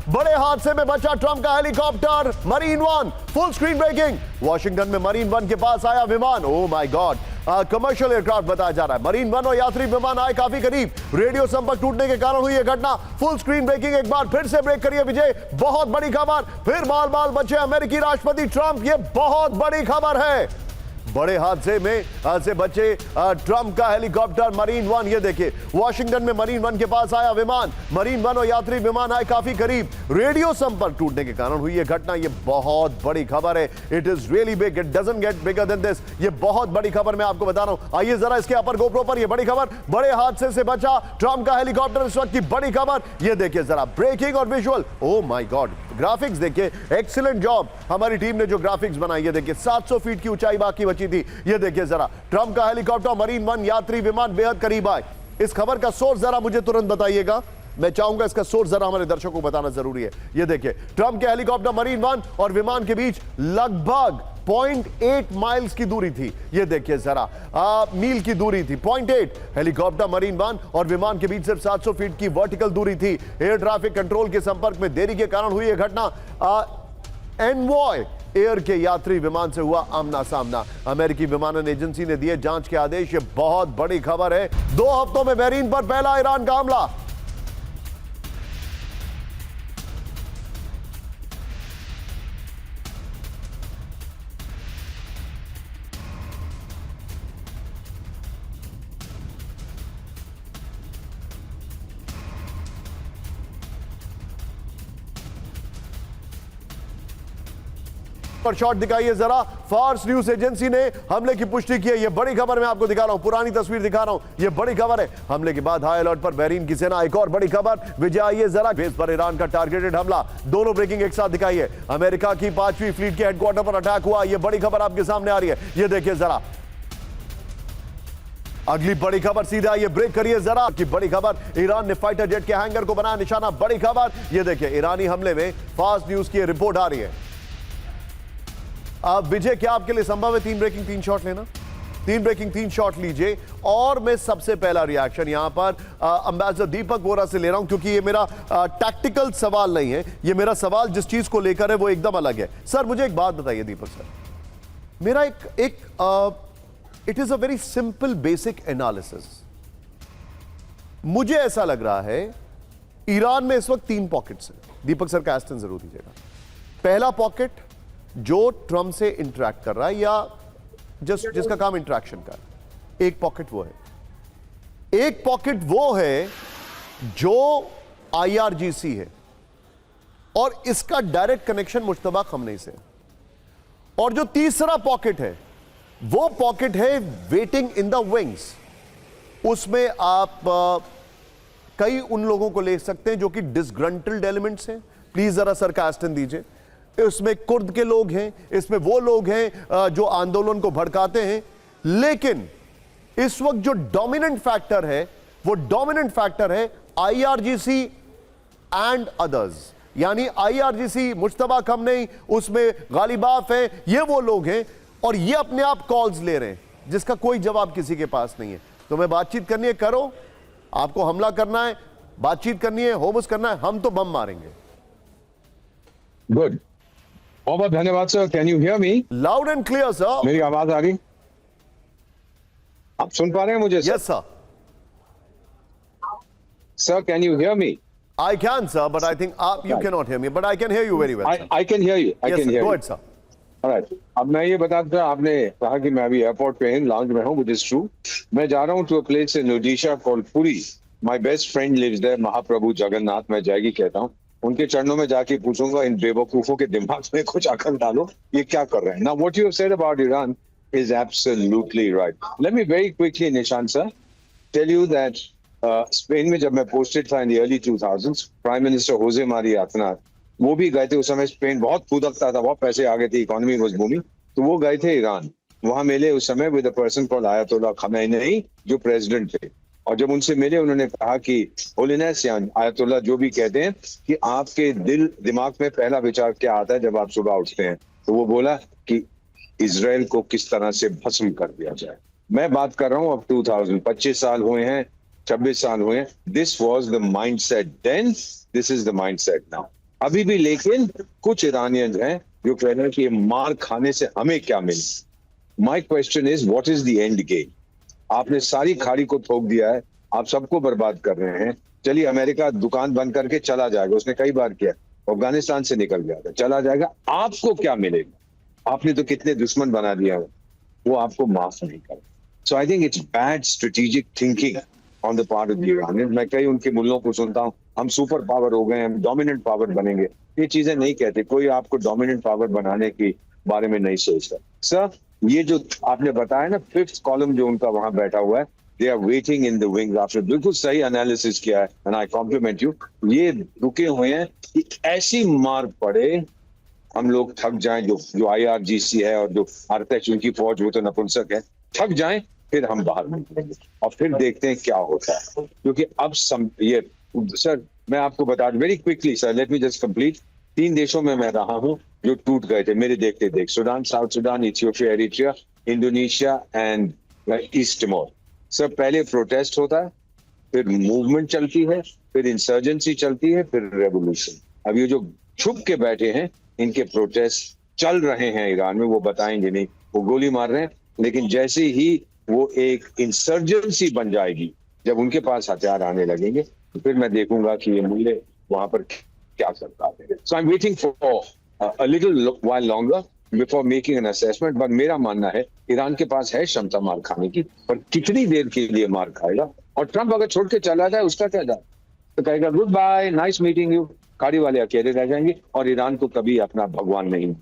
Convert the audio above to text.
बड़े हादसे में बचा ट्रंप का helicopter Marine One, full screen breaking. Washington में मरीन वन के पास आया विमान। Oh my god, commercial aircraft बताया जा रहा है। मरीन वन और यात्री विमान आए काफी करीब। रेडियो संपर्क टूटने के कारण हुई यह घटना। फुल स्क्रीन ब्रेकिंग, एक बार फिर से ब्रेक करिए विजय, बहुत बड़ी खबर। फिर बाल बाल बचे अमेरिकी राष्ट्रपति ट्रंप, यह बहुत बड़ी खबर है। बड़े हादसे में से बचे ट्रंप का हेलीकॉप्टर मरीन वन। ये देखिए, वॉशिंगटन में मरीन वन के पास आया विमान। मरीन वन और यात्री विमान आए काफी करीब। रेडियो संपर्क टूटने के कारण हुई यह घटना। यह बहुत बड़ी खबर है। It is really big, it doesn't get bigger than this. यह बहुत बड़ी खबर मैं आपको बता रहा हूं। आइए जरा इसके अपर गोप्रो पर, यह बड़ी खबर। बड़े हादसे से बचा ट्रंप का हेलीकॉप्टर, इस वक्त की बड़ी खबर। यह देखिए जरा ब्रेकिंग और visual. Oh my God, graphics देखिए, एक्सीलेंट जॉब हमारी टीम ने जो ग्राफिक्स बनाई। ये देखिए 700 फीट की ऊंचाई बाकी बची थी। ये देखिए जरा, ट्रंप का हेलीकॉप्टर मरीन वन यात्री विमान बेहद करीब आए। इस खबर का सोर्स जरा मुझे तुरंत बताइएगा। मैं चाहूंगा इसका सोर्स जरा हमारे दर्शकों को बताना जरूरी है। ये देखिए, ट्रंप के हेलीकॉप्टर मरीन वन और विमान के बीच लगभग 0.8 माइल्स की दूरी थी। ये देखिए जरा, मील की दूरी थी, 0.8। हेलीकॉप्टर मरीन वन और विमान के बीच सिर्फ 700 फीट की वर्टिकल दूरी थी। एयर ट्रैफिक कंट्रोल के संपर्क में देरी के कारण हुई यह घटना। एनवॉय एयर के यात्री विमान से हुआ आमना सामना। अमेरिकी विमानन एजेंसी ने दिए जांच के आदेश। ये बहुत बड़ी खबर है। 2 हफ्तों में बहरीन पर पहला ईरान का हमला। पर शॉट दिखाइए जरा। फार्स न्यूज एजेंसी ने हमले की पुष्टि की है। यह बड़ी खबर मैं आपको दिखा रहा हूं, पुरानी तस्वीर दिखा रहा हूं। यह बड़ी खबर है। हमले के बाद हाई अलर्ट पर बहरीन की सेना। एक और बड़ी खबर विजय, आइए जरा। बेस पर ईरान का टारगेटेड हमला। दोनों ब्रेकिंग एक साथ दिखाइए। अमेरिका की 5वीं फ्लीट के हेडक्वार्टर पर अटैक हुआ। यह बड़ी खबर आपके सामने आ रही है। यह देखिए जरा, अगली बड़ी खबर सीधे आइए, ब्रेक करिए जरा की बड़ी खबर। ईरान ने फाइटर जेट के हैंगर को बनाया निशाना। बड़ी खबर। यह देखिए, ईरानी हमले में फास्ट न्यूज की रिपोर्ट आ रही है। विजय, क्या आपके लिए संभव है 3 ब्रेकिंग 3 शॉट लेना? 3 ब्रेकिंग 3 शॉट लीजिए। और मैं सबसे पहला रिएक्शन यहां पर अंबेसडर दीपक वोरा से ले रहा हूं, क्योंकि ये मेरा टैक्टिकल सवाल नहीं है। ये मेरा सवाल जिस चीज को लेकर है वो एकदम अलग है। सर मुझे एक बात बताइए दीपक सर, मेरा it is a very simple basic analysis. मुझे ऐसा लग रहा है ईरान में इस वक्त 3 पॉकेट्स हैं। दीपक सर का एस्टन जरूर दीजिएगा। पहला पॉकेट जो ट्रंप से इंटरैक्ट कर रहा है या जिसका काम इंटरैक्शन का है, एक पॉकेट वो है। एक पॉकेट वो है जो आईआरजीसी है और इसका डायरेक्ट कनेक्शन मुश्तबा खमनेई से। और जो तीसरा पॉकेट है वो पॉकेट है वेटिंग इन द विंग्स। उसमें आप कई उन लोगों को ले सकते हैं जो कि डिसग्रंटल्ड एलिमेंट्स हैं। प्लीज जरा सर का एस्टन दीजिए। इसमें कुर्द के लोग हैं, इसमें वो लोग हैं जो आंदोलन को भड़काते हैं। लेकिन इस वक्त जो डोमिनेंट फैक्टर है वो डोमिनेंट फैक्टर है आईआरजीसी एंड अदर्स। यानी आईआरजीसी, मुश्तबा खमनेई, उसमें गालिबाफ है, ये वो लोग हैं और ये अपने आप कॉल्स ले रहे हैं जिसका कोई जवाब किसी के पास नहीं है। तुम्हें बातचीत करनी है करो, आपको हमला करना है, बातचीत करनी है, होमस करना है, हम तो बम मारेंगे। गुड, बहुत बहुत धन्यवाद sir. Can you hear me? Loud and clear sir. मेरी आवाज आ रही? आप सुन पा रहे हैं मुझे? Yes sir. Sir can you hear me? I can sir, but I think you cannot hear me, but I can hear you very well. I can hear you. I yes, can hear go you. ahead sir. Alright. अब मैं ये बता दूं, आपने कहा कि मैं अभी एयरपोर्ट पे हूँ, लाउंज में हूँ, which is true. मैं जा रहा हूँ to a place in Odisha called Puri. My best friend lives there, महाप्रभु जगन्नाथ, मैं जाएगी कहता हूँ। उनके चरणों में जाके पूछूंगा, इन बेवकूफों के दिमाग में कुछ अकल डालो, ये क्या कर रहे हैं? Now what you have said about Iran is absolutely right. Let me very quickly, Nishant sir, tell you that Spain में जब मैं पोस्टेड था in the early 2000s, prime minister Jose Maria Aznar वो भी गए थे। उस समय स्पेन बहुत फूदकता था, बहुत पैसे आ गए थे, इकोनॉमी वाज बूमिंग, तो वो गए थे ईरान। वहां मिले उस समय with a person called Ayatollah Khamenei जो प्रेसिडेंट थे। और जब उनसे मिले उन्होंने कहा कि होलिनेस या आयतुल्लाह जो भी कहते हैं कि आपके दिमाग में पहला विचार क्या आता है जब आप सुबह उठते हैं? तो वो बोला कि इजराइल को किस तरह से भस्म कर दिया जाए। मैं बात कर रहा हूँ अब 25 साल हुए हैं, 26 साल हुए हैं। This was the mind set then, this is the mind set now. अभी भी, लेकिन कुछ ईरानियंस हैं जो कह रहे हैं कि ये मार खाने से हमें क्या मिले। My question is what is the end game? आपने सारी खाड़ी को ठोक दिया है, आप सबको बर्बाद कर रहे हैं। चलिए अमेरिका दुकान बंद करके चला जाएगा, उसने कई बार किया, अफगानिस्तान से निकल जाएगा, चला जाएगा, आपको क्या मिलेगा? आपने तो कितने दुश्मन बना दिया, वो आपको माफ नहीं कर। So I think it's bad strategic thinking on the part of the Iranians. मैं कई उनके मुल्लों को सुनता हूँ, हम सुपर पावर हो गए, हम डोमिनेंट पावर बनेंगे। ये चीजें नहीं कहते, कोई आपको डोमिनेंट पावर बनाने के बारे में नहीं सोचता। सर, ये जो आपने बताया ना, फिफ्थ कॉलम जो उनका वहां बैठा हुआ है, they are waiting in the wings. आपने बिल्कुल सही एनालिसिस किया है, एंड आई कॉम्प्लीमेंट यू। ये रुके हुए हैं कि ऐसी मार पड़े हम लोग थक जाएं, जो आईआरजीसी है और जो आरएक्स उनकी फौज, वो तो नपुंसक है, थक जाएं, फिर हम बाहर निकलेंगे और फिर देखते हैं क्या होता है। क्योंकि अब ये सर, मैं आपको बता दूं very quickly sir, let me just complete. 3 देशों में मैं रहा हूं जो टूट गए थे मेरे देखते देख, Sudan, south Sudan, Ethiopia, Eritrea, Indonesia and east टिमोर। Sir, पहले प्रोटेस्ट होता है, फिर मूवमेंट चलती है, फिर इंसर्जेंसी चलती है, फिर रेवोल्यूशन। अब ये जो छुप के बैठे हैं, इनके प्रोटेस्ट चल रहे हैं ईरान में, वो बताएंगे नहीं, वो गोली मार रहे हैं, लेकिन जैसे ही वो एक इंसर्जेंसी बन जाएगी, जब उनके पास हथियार आने लगेंगे, तो फिर मैं देखूंगा कि ये मुल्ले वहां पर क्या करता है। So I am waiting for a little while longer before making an assessment. But मेरा मानना है ईरान के पास है क्षमता मार खाने की, पर कितनी देर के लिए मार खाएगा? और ट्रंप अगर छोड़ के चला जाए, उसका क्या जाए? तो कहेगा goodbye, nice meeting you, खाड़ी वाले अकेले रह जाएंगे और ईरान को कभी अपना भगवान नहीं